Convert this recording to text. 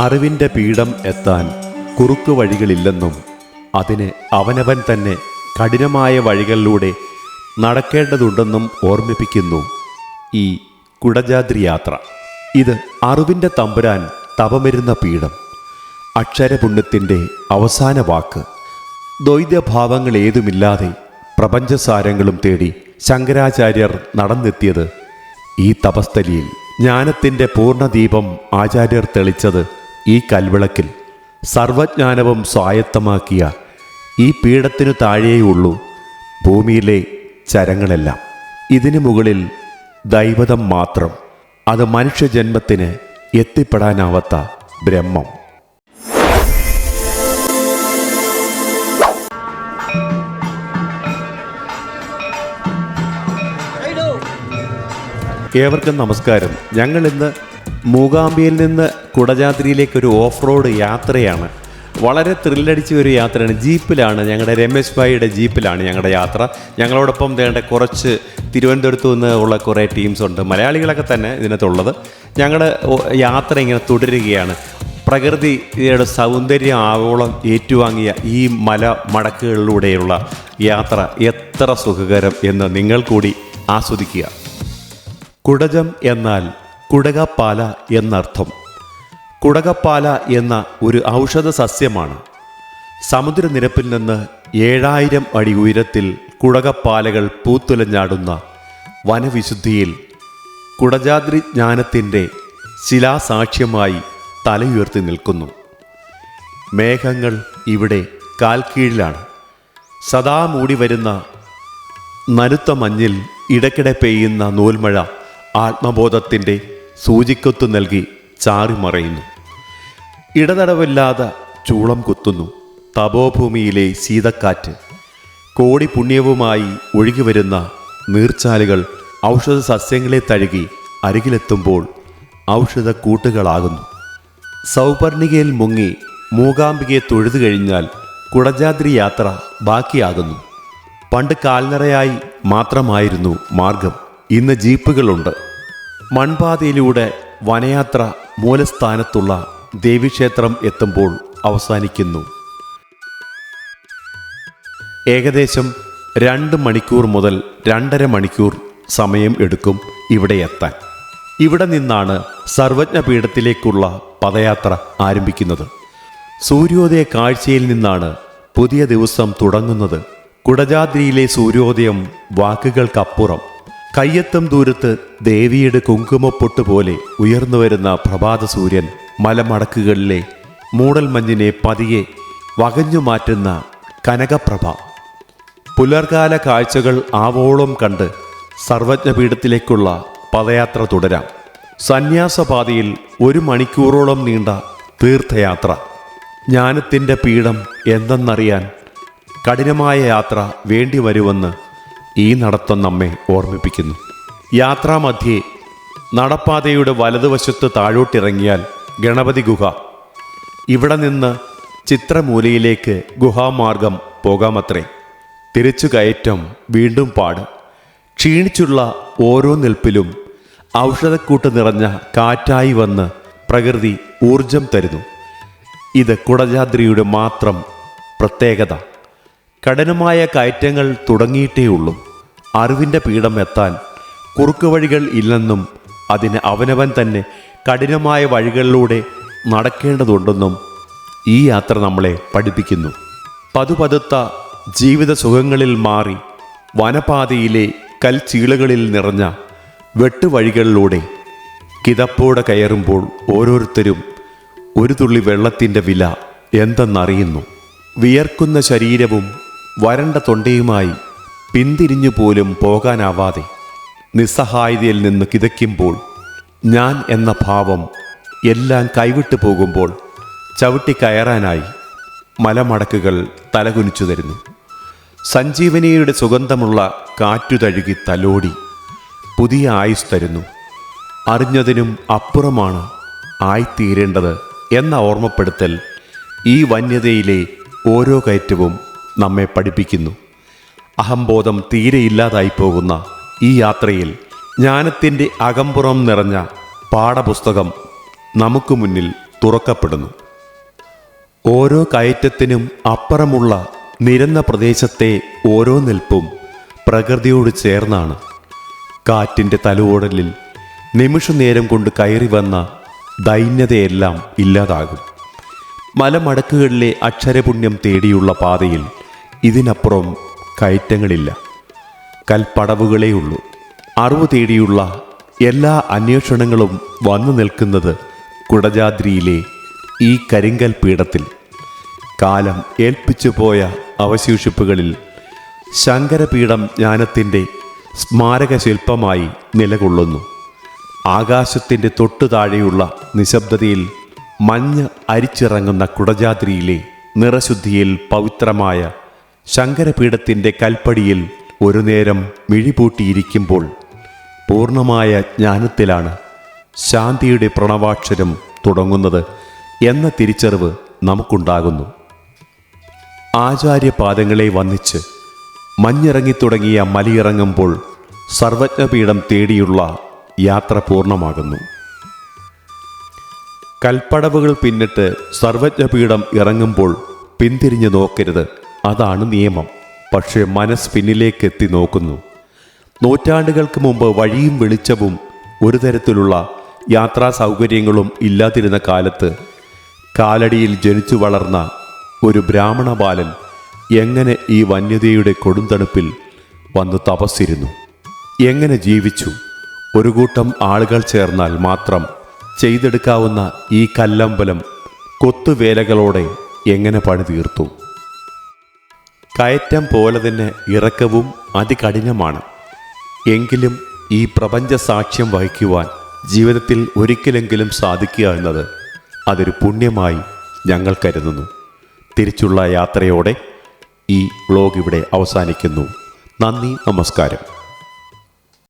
അറിവിൻ്റെ പീഠം എത്താൻ കുറുക്കു വഴികളില്ലെന്നും അതിന് അവനവൻ തന്നെ കഠിനമായ വഴികളിലൂടെ നടക്കേണ്ടതുണ്ടെന്നും ഓർമ്മിപ്പിക്കുന്നു ഈ കുടജാദ്രി യാത്ര. ഇത് അറിവിൻ്റെ തമ്പുരാൻ തപമിരുന്ന പീഠം, അക്ഷരപുണ്യത്തിൻ്റെ അവസാന വാക്ക്. ദ്വൈതഭാവങ്ങൾ ഏതുമില്ലാതെ പ്രപഞ്ചസാരങ്ങളും തേടി ശങ്കരാചാര്യർ നടന്നെത്തിയത് ഈ തപസ്ഥലിയിൽ. ജ്ഞാനത്തിൻ്റെ പൂർണ്ണദീപം ആചാര്യർ തെളിച്ചത് ഈ കൽവിളക്കിൽ. സർവജ്ഞാനവും സ്വായത്തമാക്കിയ ഈ പീഠത്തിനു താഴെയുള്ളൂ ഭൂമിയിലെ ചരങ്ങളെല്ലാം. ഇതിനു മുകളിൽ ദൈവതം മാത്രം, അത് മനുഷ്യജന്മത്തിന് എത്തിപ്പെടാനാവാത്ത ബ്രഹ്മം. ഏവർക്കും നമസ്കാരം. ഞങ്ങളിന്ന് മൂകാംബികയിൽ നിന്ന് കുടജാദ്രിയിലേക്കൊരു ഓഫ് റോഡ് യാത്രയാണ്. വളരെ ത്രില്ലടിച്ച ഒരു യാത്രയാണ്. ജീപ്പിലാണ്, ഞങ്ങളുടെ രമേശ് ഭായിയുടെ ജീപ്പിലാണ് ഞങ്ങളുടെ യാത്ര. ഞങ്ങളോടൊപ്പം വേണ്ട കുറച്ച് തിരുവനന്തപുരത്തു നിന്ന് ഉള്ള കുറേ ടീംസ് ഉണ്ട്, മലയാളികളൊക്കെ തന്നെ ഇതിനകത്തുള്ളത്. ഞങ്ങളുടെ യാത്ര ഇങ്ങനെ തുടരുകയാണ്. പ്രകൃതിയുടെ സൗന്ദര്യം ആവോളം ഏറ്റുവാങ്ങിയ ഈ മല മടക്കുകളിലൂടെയുള്ള യാത്ര എത്ര സുഖകരം എന്ന് നിങ്ങൾ കൂടി ആസ്വദിക്കുക. കുടജം എന്നാൽ കുടകപ്പാല എന്നർത്ഥം. കുടകപ്പാല എന്ന ഒരു ഔഷധ സസ്യമാണ്. സമുദ്രനിരപ്പിൽ നിന്ന് 7000 അടി ഉയരത്തിൽ കുടകപ്പാലകൾ പൂത്തുലഞ്ഞാടുന്ന വനവിശുദ്ധിയിൽ കുടജാദ്രി ജ്ഞാനത്തിൻ്റെ ശിലാസാക്ഷ്യമായി തലയുയർത്തി നിൽക്കുന്നു. മേഘങ്ങൾ ഇവിടെ കാൽക്കീഴിലാണ്. സദാ മൂടി വരുന്ന നനുത്ത മഞ്ഞിൽ ഇടയ്ക്കിടെ പെയ്യുന്ന നൂൽമഴ ആത്മബോധത്തിൻ്റെ സൂചിക്കൊത്തു നൽകി ചാറിമറയുന്നു. ഇടതടവില്ലാതെ ചൂളം കുത്തുന്നു തപോഭൂമിയിലെ ശീതക്കാറ്റ്. കോടി പുണ്യവുമായി ഒഴുകിവരുന്ന നീർച്ചാലുകൾ ഔഷധ സസ്യങ്ങളെ തഴുകി അരികിലെത്തുമ്പോൾ ഔഷധക്കൂട്ടുകളാകുന്നു. സൗപർണികയിൽ മുങ്ങി മൂകാംബികയെ തൊഴുതു കഴിഞ്ഞാൽ കുടജാദ്രി യാത്ര ബാക്കിയാകുന്നു. പണ്ട് കാൽനടയായി മാത്രമായിരുന്നു മാർഗം, ഇന്ന് ജീപ്പുകളുണ്ട്. മൺപാതയിലൂടെ വനയാത്ര മൂലസ്ഥാനത്തുള്ള ദേവീക്ഷേത്രം എത്തുമ്പോൾ അവസാനിക്കുന്നു. ഏകദേശം 2 മണിക്കൂർ മുതൽ 2.5 മണിക്കൂർ സമയം എടുക്കും ഇവിടെ എത്താൻ. ഇവിടെ നിന്നാണ് സർവജ്ഞപീഠത്തിലേക്കുള്ള പദയാത്ര ആരംഭിക്കുന്നത്. സൂര്യോദയ കാഴ്ചയിൽ നിന്നാണ് പുതിയ ദിവസം തുടങ്ങുന്നത്. കുടജാദ്രിയിലെ സൂര്യോദയം വാക്കുകൾക്കപ്പുറം. കയ്യെത്തും ദൂരത്ത് ദേവിയുടെ കുങ്കുമപ്പൊട്ട് പോലെ ഉയർന്നു വരുന്ന പ്രഭാത സൂര്യൻ മലമടക്കുകളിലെ മൂടൽമഞ്ഞിനെ പതിയെ വകഞ്ഞു മാറ്റുന്ന കനകപ്രഭ. പുലർകാല കാഴ്ചകൾ ആവോളം കണ്ട് സർവജ്ഞപീഠത്തിലേക്കുള്ള പദയാത്ര തുടരാം. സന്യാസപാതയിൽ 1 മണിക്കൂറോളം നീണ്ട തീർത്ഥയാത്ര. ജ്ഞാനത്തിൻ്റെ പീഠം എന്തെന്നറിയാൻ കഠിനമായ യാത്ര വേണ്ടിവരുമെന്ന് ഈ നടത്തം നമ്മെ ഓർമ്മിപ്പിക്കുന്നു. യാത്രാമധ്യേ നടപ്പാതയുടെ വലതുവശത്ത് താഴോട്ടിറങ്ങിയാൽ ഗണപതി ഗുഹ. ഇവിടെ നിന്ന് ചിത്രമൂലയിലേക്ക് ഗുഹാമാർഗം പോകാമത്രേ. തിരിച്ചു കയറ്റം വീണ്ടും പാട്. ക്ഷീണിച്ചുള്ള ഓരോ നിൽപ്പിലും ഔഷധക്കൂട്ട് നിറഞ്ഞ കാറ്റായി വന്ന് പ്രകൃതി ഊർജം തരുന്നു. ഇത് കുടജാദ്രിയുടെ മാത്രം പ്രത്യേകത. കഠിനമായ കയറ്റങ്ങൾ തുടങ്ങിയിട്ടേയുള്ളൂ. അറിവിൻ്റെ പീഠം എത്താൻ കുറുക്കുവഴികൾ ഇല്ലെന്നും അതിന് അവനവൻ തന്നെ കഠിനമായ വഴികളിലൂടെ നടക്കേണ്ടതുണ്ടെന്നും ഈ യാത്ര നമ്മളെ പഠിപ്പിക്കുന്നു. പതുപതുത്ത ജീവിത സുഖങ്ങളിൽ മാറി വനപാതയിലെ കൽച്ചീളുകളിൽ നിറഞ്ഞ വെട്ടുവഴികളിലൂടെ കിതപ്പോടെ കയറുമ്പോൾ ഓരോരുത്തരും ഒരു തുള്ളി വെള്ളത്തിൻ്റെ വില എന്തെന്നറിയുന്നു. വിയർക്കുന്ന ശരീരവും വരണ്ട തൊണ്ടയുമായി പിന്തിരിഞ്ഞു പോലും പോകാനാവാതെ നിസ്സഹായതയിൽ നിന്ന് കിതയ്ക്കുമ്പോൾ, ഞാൻ എന്ന ഭാവം എല്ലാം കൈവിട്ടു പോകുമ്പോൾ ചവിട്ടിക്കയറാനായി മലമടക്കുകൾ തലകുനിച്ചു തരുന്നു. സഞ്ജീവനിയുടെ സുഗന്ധമുള്ള കാറ്റു തഴുകി തലോടി പുതിയ ആയുസ് തരുന്നു. അറിഞ്ഞതിനും അപ്പുറമാണ് ആയിത്തീരേണ്ടത് എന്ന ഓർമ്മപ്പെടുത്തൽ ഈ വന്യതയിലെ ഓരോ കയറ്റവും നമ്മെ പഠിപ്പിക്കുന്നു. അഹംബോധം തീരെയില്ലാതായി പോകുന്ന ഈ യാത്രയിൽ ജ്ഞാനത്തിൻ്റെ അകമ്പുറം നിറഞ്ഞ പാഠപുസ്തകം നമുക്ക് മുന്നിൽ തുറക്കപ്പെടുന്നു. ഓരോ കയറ്റത്തിനും അപ്പുറമുള്ള നിരന്ന പ്രദേശത്തെ ഓരോ നിൽപ്പും പ്രകൃതിയോട് ചേർന്നാണ്. കാറ്റിൻ്റെ തലോടലിൽ നിമിഷനേരം കൊണ്ട് കയറി വന്ന ദൈന്യതയെല്ലാം ഇല്ലാതാകും. മലമടക്കുകളിലെ അക്ഷരപുണ്യം തേടിയുള്ള പാതയിൽ ഇതിനപ്പുറം കയറ്റങ്ങളില്ല, കൽപ്പടവുകളേ ഉള്ളൂ. അറിവ് തേടിയുള്ള എല്ലാ അന്വേഷണങ്ങളും വന്നു നിൽക്കുന്നത് കുടജാദ്രിയിലെ ഈ കരിങ്കൽ പീഠത്തിൽ. കാലം ഏൽപ്പിച്ചു പോയ അവശേഷിപ്പുകളിൽ ശങ്കരപീഠം ജ്ഞാനത്തിൻ്റെ സ്മാരക ശില്പമായി നിലകൊള്ളുന്നു. ആകാശത്തിൻ്റെ തൊട്ടു താഴെയുള്ള നിശബ്ദതയിൽ മഞ്ഞ് അരിച്ചിറങ്ങുന്ന കുടജാദ്രിയിലെ നിറശുദ്ധിയിൽ പവിത്രമായ ശങ്കരപീഠത്തിൻ്റെ കൽപ്പടിയിൽ ഒരു നേരം മിഴിപൂട്ടിയിരിക്കുമ്പോൾ പൂർണ്ണമായ ജ്ഞാനത്തിലാണ് ശാന്തിയുടെ പ്രണവാക്ഷരം തുടങ്ങുന്നത് എന്ന തിരിച്ചറിവ് നമുക്കുണ്ടാകുന്നു. ആചാര്യപാദങ്ങളെ വന്ദിച്ച് മഞ്ഞിറങ്ങിത്തുടങ്ങിയ മലയിറങ്ങുമ്പോൾ സർവജ്ഞപീഠം തേടിയുള്ള യാത്ര പൂർണ്ണമാകുന്നു. കൽപ്പടവുകൾ പിന്നിട്ട് സർവജ്ഞപീഠം ഇറങ്ങുമ്പോൾ പിന്തിരിഞ്ഞു നോക്കരുത്, അതാണ് നിയമം. പക്ഷേ മനസ്സ് പിന്നിലേക്ക് എത്തി നോക്കുന്നു. നൂറ്റാണ്ടുകൾക്ക് മുമ്പ് വഴിയും വെളിച്ചവും ഒരു തരത്തിലുള്ള യാത്രാ സൗകര്യങ്ങളും ഇല്ലാതിരുന്ന കാലത്ത് കാലടിയിൽ ജനിച്ചു വളർന്ന ഒരു ബ്രാഹ്മണ ബാലൻ എങ്ങനെ ഈ വന്യതയുടെ കൊടുന്തണുപ്പിൽ വന്നു തപസ്സിരുന്നു, എങ്ങനെ ജീവിച്ചു? ഒരു കൂട്ടം ആളുകൾ ചേർന്നാൽ മാത്രം ചെയ്തെടുക്കാവുന്ന ഈ കല്ലമ്പലം കൊത്തുവേലകളോടെ എങ്ങനെ പണിതീർത്തു? കയറ്റം പോലെ തന്നെ ഇറക്കവും അതികഠിനമാണ്. എങ്കിലും ഈ പ്രപഞ്ച സാക്ഷ്യം വഹിക്കുവാൻ ജീവിതത്തിൽ ഒരിക്കലെങ്കിലും സാധിക്കുക എന്നത് അതൊരു പുണ്യമായി ഞങ്ങൾ കരുതുന്നു. തിരിച്ചുള്ള യാത്രയോടെ ഈ വ്ലോഗ് ഇവിടെ അവസാനിക്കുന്നു. നന്ദി, നമസ്കാരം.